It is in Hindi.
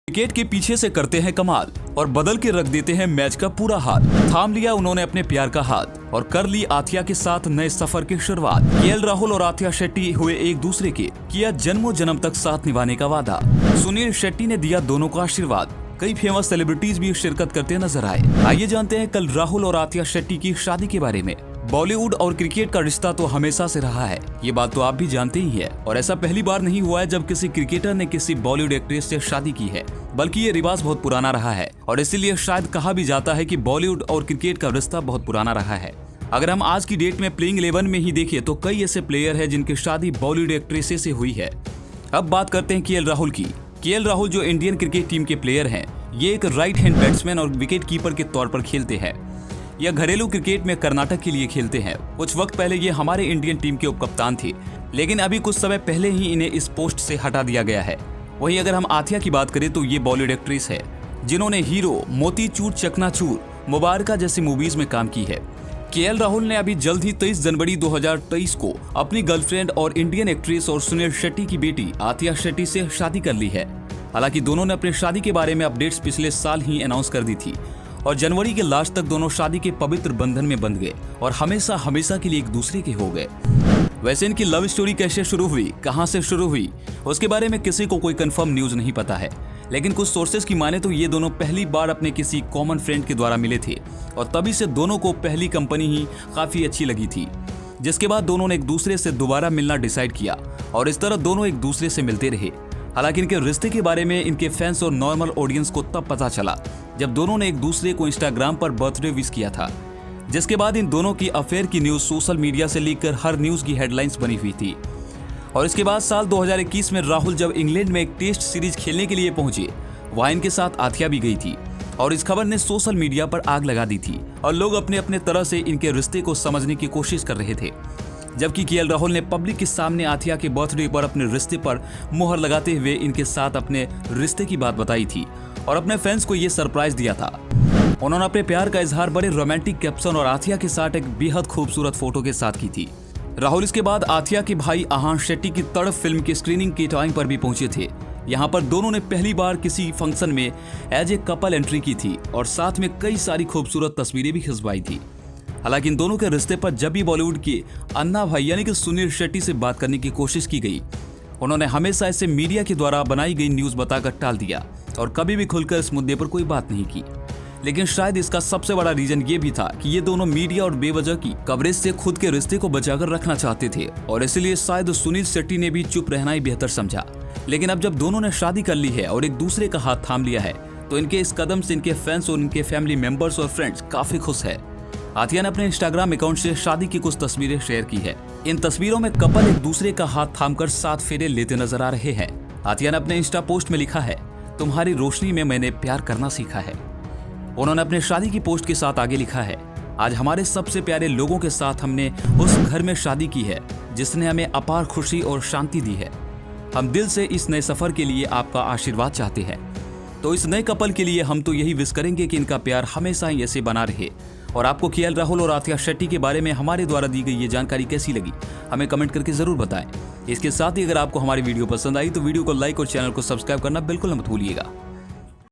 विकेट के पीछे से करते हैं कमाल और बदल के रख देते हैं मैच का पूरा हाल। थाम लिया उन्होंने अपने प्यार का हाथ और कर ली आथिया के साथ नए सफर की शुरुआत। केएल राहुल और आथिया शेट्टी हुए एक दूसरे के, किया जन्मों जन्म तक साथ निभाने का वादा। सुनील शेट्टी ने दिया दोनों का आशीर्वाद। कई फेमस सेलिब्रिटीज भी शिरकत करते नजर आए। आइए जानते हैं कल राहुल और आथिया शेट्टी की शादी के बारे में। बॉलीवुड और क्रिकेट का रिश्ता तो हमेशा से रहा है, ये बात तो आप भी जानते ही हैं। और ऐसा पहली बार नहीं हुआ है जब किसी क्रिकेटर ने किसी बॉलीवुड एक्ट्रेस से शादी की है, बल्कि ये रिवाज बहुत पुराना रहा है और इसीलिए शायद कहा भी जाता है कि बॉलीवुड और क्रिकेट का रिश्ता बहुत पुराना रहा है। अगर हम आज की डेट में प्लेइंग 11 में ही देखें तो कई ऐसे प्लेयर हैं जिनकी शादी बॉलीवुड एक्ट्रेसें से हुई है। अब बात करते हैं केएल राहुल की। केएल राहुल जो इंडियन क्रिकेट टीम के प्लेयर हैं, ये एक राइट हैंड बैट्समैन और विकेट कीपर के तौर पर खेलते हैं। यह घरेलू क्रिकेट में कर्नाटक के लिए खेलते हैं। कुछ वक्त पहले ये हमारे इंडियन टीम के उपकप्तान थे, लेकिन अभी कुछ समय पहले ही इन्हें इस पोस्ट से हटा दिया गया है। वहीं अगर हम आथिया की बात करें तो ये बॉलीवुड एक्ट्रेस है जिन्होंने हीरो, मोतीचूर, चकनाचूर, मुबारका जैसी मूवीज में काम की है। केएल राहुल ने अभी जल्द ही 23 जनवरी 2023 को अपनी गर्लफ्रेंड और इंडियन एक्ट्रेस और सुनील शेट्टी की बेटी आथिया शेट्टी से शादी कर ली है। हालांकि दोनों ने अपनी शादी के बारे में अपडेट्स पिछले साल ही अनाउंस कर दी थी और जनवरी के लास्ट तक दोनों शादी के पवित्र बंधन में बंध गए और हमेशा हमेशा के लिए एक दूसरे के हो गए। वैसे इनकी लव स्टोरी कैसे शुरू हुई, कहां से शुरू हुई, उसके बारे में किसी को कोई कंफर्म न्यूज नहीं पता है, लेकिन कुछ सोर्सेज की माने तो ये दोनों पहली बार अपने किसी कॉमन फ्रेंड के द्वारा मिले थे और तभी से दोनों को पहली कंपनी ही काफी अच्छी लगी थी, जिसके बाद दोनों ने एक दूसरे से दोबारा मिलना डिसाइड किया और इस तरह दोनों एक दूसरे से मिलते रहे। हालांकि इनके रिश्ते के बारे में इनके फैंस और नॉर्मल ऑडियंस को तब पता चला जब दोनों ने एक दूसरे को इंस्टाग्राम पर बर्थडे विश किया था, जिसके बाद इन दोनों की अफेयर की न्यूज सोशल मीडिया से लीक कर हर न्यूज की हेडलाइंस बनी हुई थी। और इसके बाद साल 2021 में राहुल जब इंग्लैंड में एक टेस्ट सीरीज खेलने के लिए पहुंचे, वहां इनके साथ आथिया भी गई थी और इस खबर ने सोशल मीडिया पर आग लगा दी थी और लोग अपने अपने तरह से इनके रिश्ते को समझने की कोशिश कर रहे थे। जबकि केएल राहुल ने पब्लिक के सामने आथिया के बर्थडे पर अपने रिश्ते पर मुहर लगाते हुए इनके साथ अपने रिश्ते की बात बताई थी और अपने फैंस को ये सरप्राइज दिया था। उन्होंने अपने प्यार का इजहार बड़े रोमांटिक कैप्शन और आथिया के साथ एक बेहद खूबसूरत फोटो के साथ की थी। राहुल इसके बाद आथिया के भाई आहान शेट्टी की तड़प फिल्म की स्क्रीनिंग के टाइम पर भी पहुंचे थे। यहाँ पर दोनों ने पहली बार किसी फंक्शन में एज ए कपल एंट्री की थी और साथ में कई सारी खूबसूरत तस्वीरें भी खिंचवाई थी। हालांकि इन दोनों के रिश्ते पर जब भी बॉलीवुड के अन्ना भाई यानी कि सुनील शेट्टी से बात करने की कोशिश की गई, उन्होंने हमेशा इसे मीडिया के द्वारा बनाई गई न्यूज बताकर टाल दिया और कभी भी खुलकर इस मुद्दे पर कोई बात नहीं की। लेकिन शायद इसका सबसे बड़ा रीजन ये भी था कि ये दोनों मीडिया और बेवजह की कवरेज से खुद के रिश्ते को बचाकर रखना चाहते थे और इसलिए शायद सुनील शेट्टी ने भी चुप रहना ही बेहतर समझा। लेकिन अब जब दोनों ने शादी कर ली है और एक दूसरे का हाथ थाम लिया है, तो इनके इस कदम से इनके फैंस और इनके फैमिली मेंबर्स और फ्रेंड्स काफी खुश है। आथिया ने अपने इंस्टाग्राम अकाउंट से शादी की कुछ तस्वीरें शेयर की है। इन तस्वीरों में कपल एक दूसरे का हाथ थामकर 7 फेरे लेते नजर आ रहे हैं। आथिया ने अपने इंस्टा पोस्ट में लिखा है, तुम्हारी रोशनी में मैंने प्यार करना सीखा है। उन्होंने अपने शादी की पोस्ट के साथ आगे लिखा है, आज हमारे सबसे प्यारे लोगों के साथ हमने उस घर में शादी की है जिसने हमें अपार खुशी और शांति दी है। हम दिल से इस नए सफर के लिए आपका आशीर्वाद चाहते हैं। तो इस नए कपल के लिए हम तो यही विश करेंगे कि इनका प्यार हमेशा ही ऐसे बना रहे। और आपको केएल राहुल और आथिया शेट्टी के बारे में हमारे द्वारा दी गई ये जानकारी कैसी लगी, हमें कमेंट करके जरूर बताएं। इसके साथ ही अगर आपको हमारी वीडियो पसंद आई तो वीडियो को लाइक और चैनल को सब्सक्राइब करना बिल्कुल मत भूलिएगा।